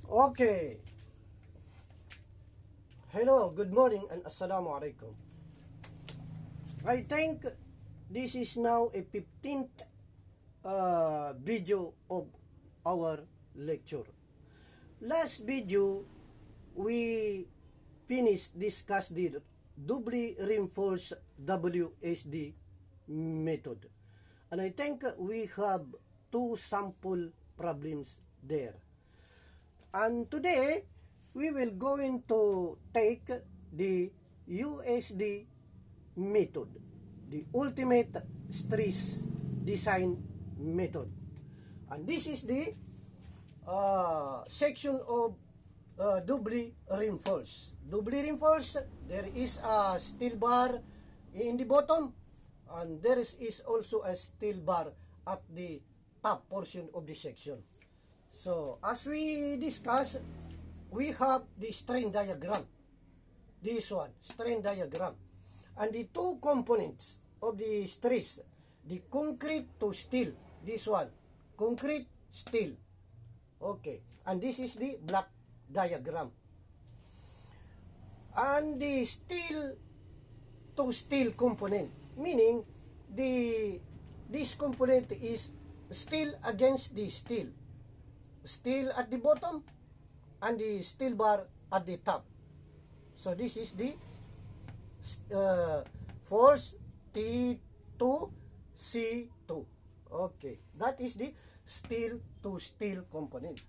Okay. Hello, good morning and assalamu alaikum. I think this is now a 15th video of our lecture. Last video, we finished discuss the doubly reinforced WSD method. And I think we have two sample problems there. And today, we will going to take the USD method, the ultimate stress design method. And this is the section of doubly reinforced. Doubly reinforced, there is a steel bar in the bottom, and there is also a steel bar at the top portion of the section. So, as we discussed, we have the strain diagram. This one, strain diagram. And the two components of the stress, the concrete to steel. This one, concrete, steel. Okay. And this is the block diagram. And the steel to steel component, meaning this component is steel against the steel. Steel at the bottom and the steel bar at the top. So this is the force T2 C2. Okay, that is the steel to steel component.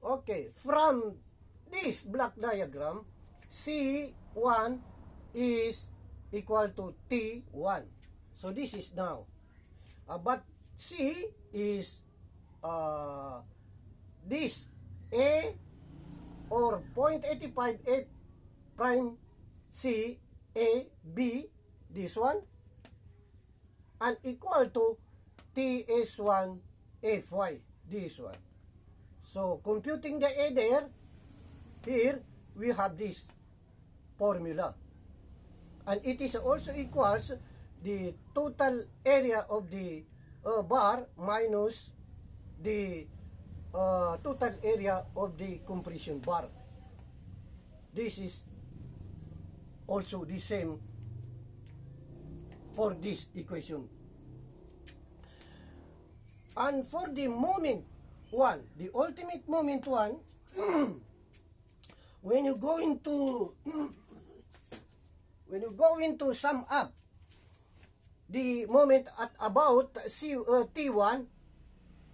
Okay, from this block diagram, C1 is equal to T1. So this is now. But C is this A or 0.85 A prime C A B, this one, and equal to TS1 FY, this one. So computing the A there, here we have this formula, and it is also equals the total area of the bar minus the total area of the compression bar. This is also the same for this equation. And for the moment 1, the ultimate moment 1, when you go into sum up the moment at about T1,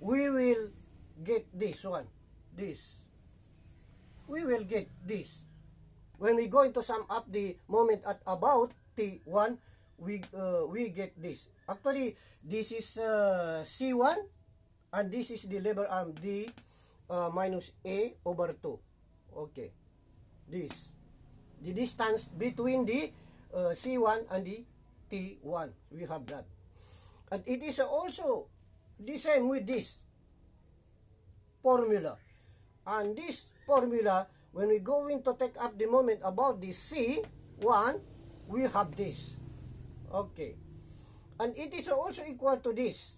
we will get this one, this. We will get this. When we going to sum up the moment at about T1, we get this. Actually, this is C1, and this is the lever arm D minus A over 2. Okay. This. The distance between the C1 and the T1. We have that. And it is also the same with this formula. And this formula, when we going to take up the moment about the C1, we have this. Okay. And it is also equal to this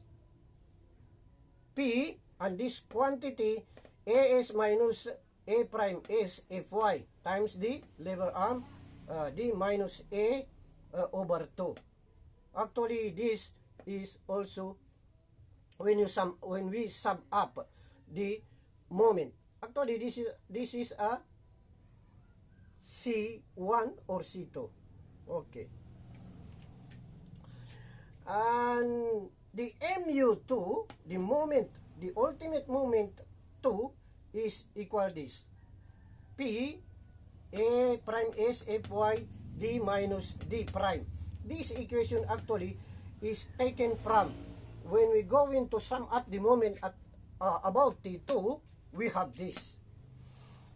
P, and this quantity AS minus A prime S Fy times the lever arm D minus A over 2. Actually, this is also when we sum up the moment. Actually, this is a C1 or C2. Okay. And the MU2, the moment, the ultimate moment 2 is equal this. P A prime S Fy D minus D prime. This equation actually is taken from when we go into sum up the moment at about T2, we have this.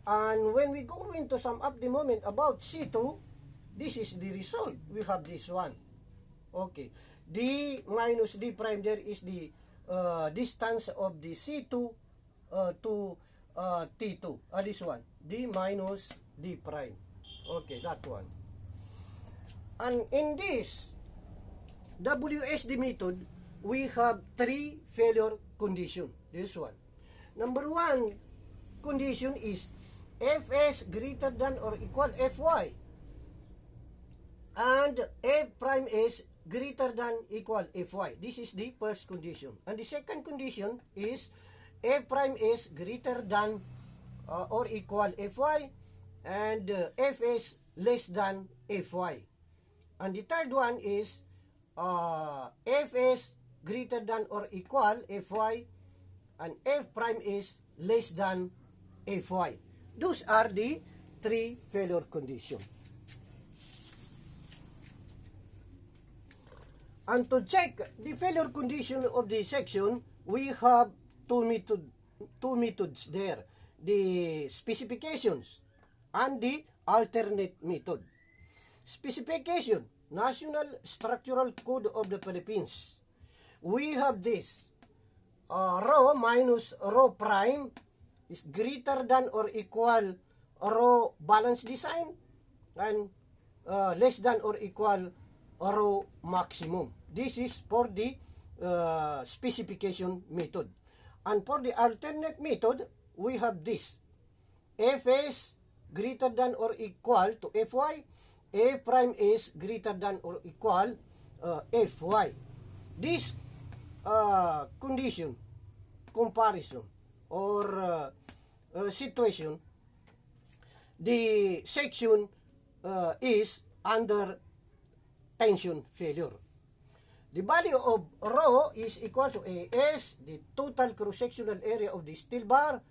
And when we go into sum up the moment about C2, this is the result. We have this one. Okay. D minus D prime, there is the distance of the C2 to T2. This one. D minus D prime. Okay, that one. And in this WSD method, we have three failure condition. This one. Number one, condition is Fs greater than or equal Fy, and F prime S greater than equal Fy. This is the first condition. And the second condition is F prime S greater than or equal Fy, and Fs less than Fy. And the third one is Fs greater than or equal Fy, and F prime S less than Fy. Those are the three failure conditions. And to check the failure condition of the section, we have two methods there. The specifications and the alternate method. Specification, National Structural Code of the Philippines. We have this. Rho minus rho prime is greater than or equal rho balance design, and less than or equal rho maximum. This is for the specification method. And for the alternate method, we have this. Fs greater than or equal to Fy, F prime S greater than or equal Fy. This condition, comparison, or situation, the section is under tension failure. The value of rho is equal to AS, the total cross-sectional area of the steel bar,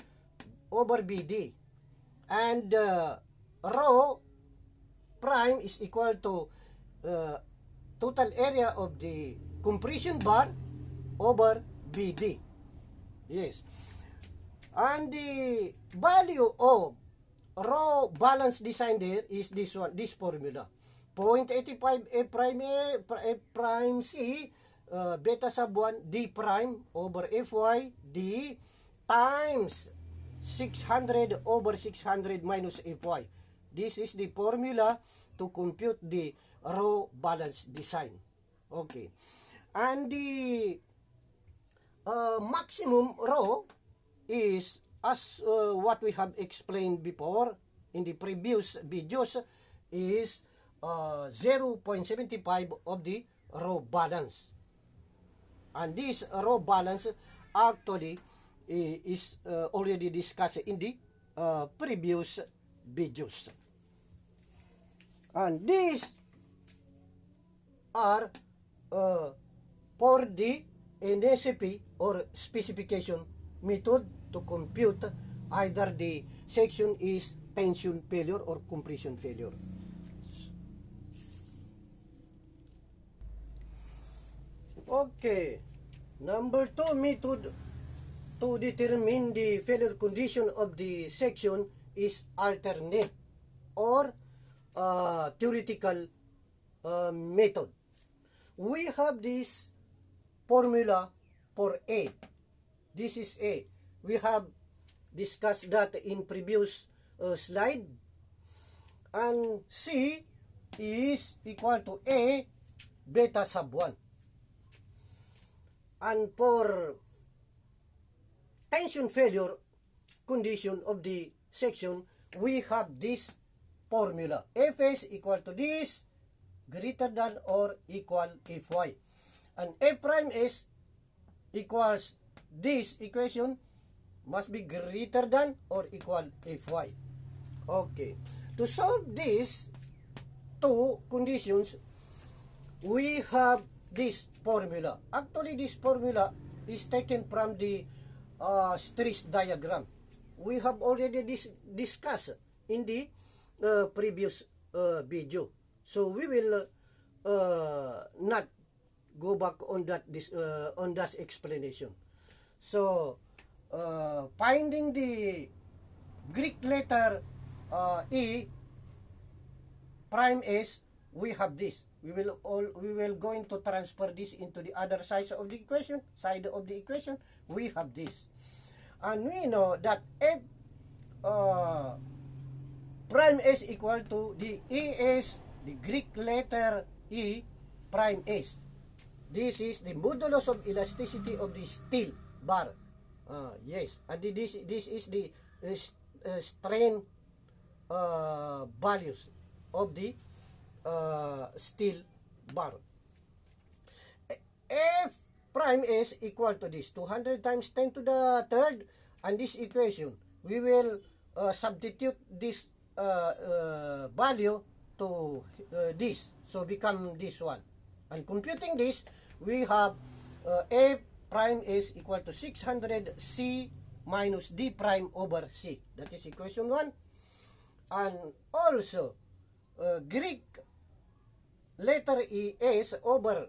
over BD. And rho prime is equal to total area of the compression bar over BD. Yes. And the value of rho balance design there is this one, this formula. 0.85 F prime C beta sub 1 D prime over Fy D times 600 over 600 minus Fy. This is the formula to compute the rho balance design. Okay. And the maximum rho is, as what we have explained before in the previous videos, is 0.75 of the rho balance. And this rho balance actually is already discussed in the previous videos. And these are for the NSP or specification method to compute either the section is tension failure or compression failure. Okay, number 2 method to determine the failure condition of the section is alternate or theoretical method. We have this formula for A. This is A. We have discussed that in previous slide. And C is equal to A beta sub 1. And for tension failure condition of the section, we have this formula. Fs equal to this, greater than or equal Fy. And F prime S equals this equation must be greater than or equal Fy. Okay. To solve these two conditions, we have this formula. Actually, this formula is taken from the stress diagram. We have already discussed in the previous video. So we will not go back on that explanation. So finding the Greek letter E prime S, we have this. We will going to transfer this into the other side of the equation. We have this, and we know that F prime S equal to the ES, the Greek letter E prime S. This is the modulus of elasticity of the steel bar. Yes, and this is the strain values of the steel bar. F prime S equal to this 200 times 10 to the third, and this equation we will substitute this value to this, so become this one, and computing this we have F prime S equal to 600 C minus D prime over C. That is equation 1. And also Greek letter E S over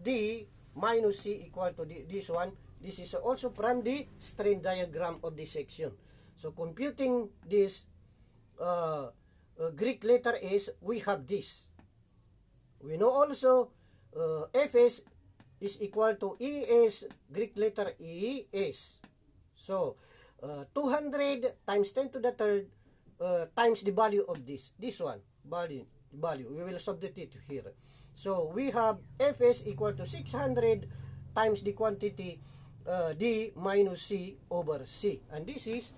D minus C equal to this one. This is also from the strain diagram of this section. So computing this Greek letter S, we have this. We know also Fs is equal to Es, Greek letter E, S. So 200 times 10 to the third times the value of this one, value, we will substitute here. So we have Fs equal to 600 times the quantity D minus C over C, and this is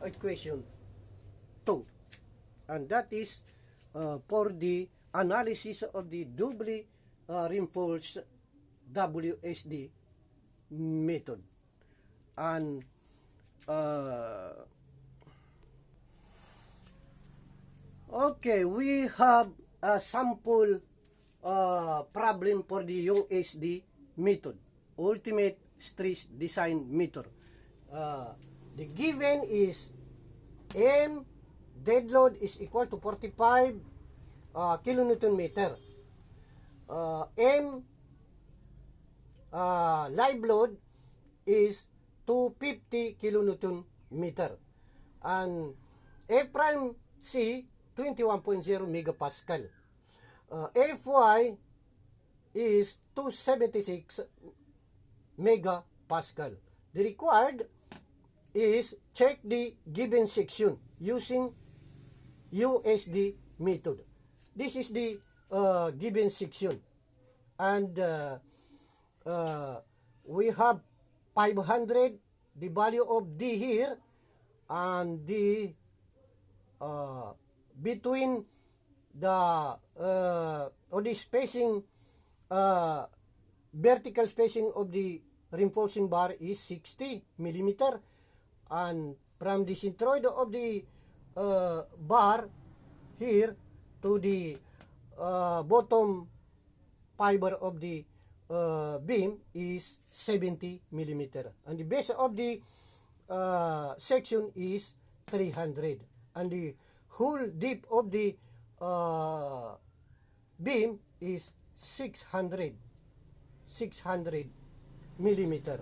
equation 2, and that is for the analysis of the doubly reinforced WSD method. And okay, we have a sample problem for the USD method, ultimate stress design method. The given is M dead load is equal to 45 kilonewton meter. M live load is 250 kilonewton meter, and F prime C 21.0 megapascal. Fy is 276 megapascal. The required is check the given section using USD method. This is the given section, and we have 500 the value of D here, and the between the or the spacing vertical spacing of the reinforcing bar is 60 millimeter, and from the centroid of the bar here to the bottom fiber of the beam is 70 millimeter, and the base of the section is 300, and the whole depth of the beam is 600 millimeter.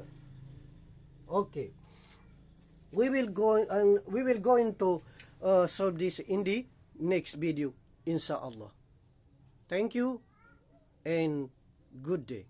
Okay, we will go into solve this in the next video, inshallah. Thank you and good day.